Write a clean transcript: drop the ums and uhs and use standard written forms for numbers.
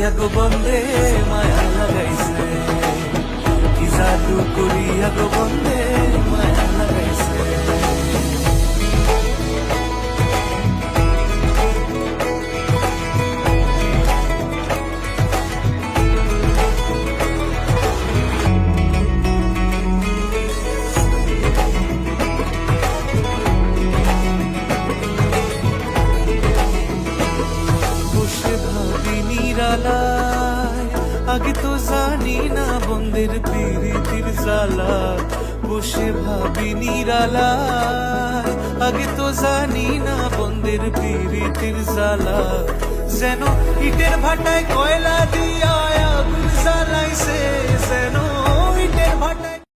করিয়া গো বন্দে মায়া লাগাইছে, কি জাদু করিয়া গো বন্দে মায়া লাগাইছে। আগে তো জানি না বন্ধের প্রীতির জ্বালা, বসে ভাবি নিরালায়। আগে তো জানি না বন্ধের প্রীতির জ্বালা, যেন ইটের ভাটায় কয়লা দিয়া আগুন জ্বালাইছে, যেন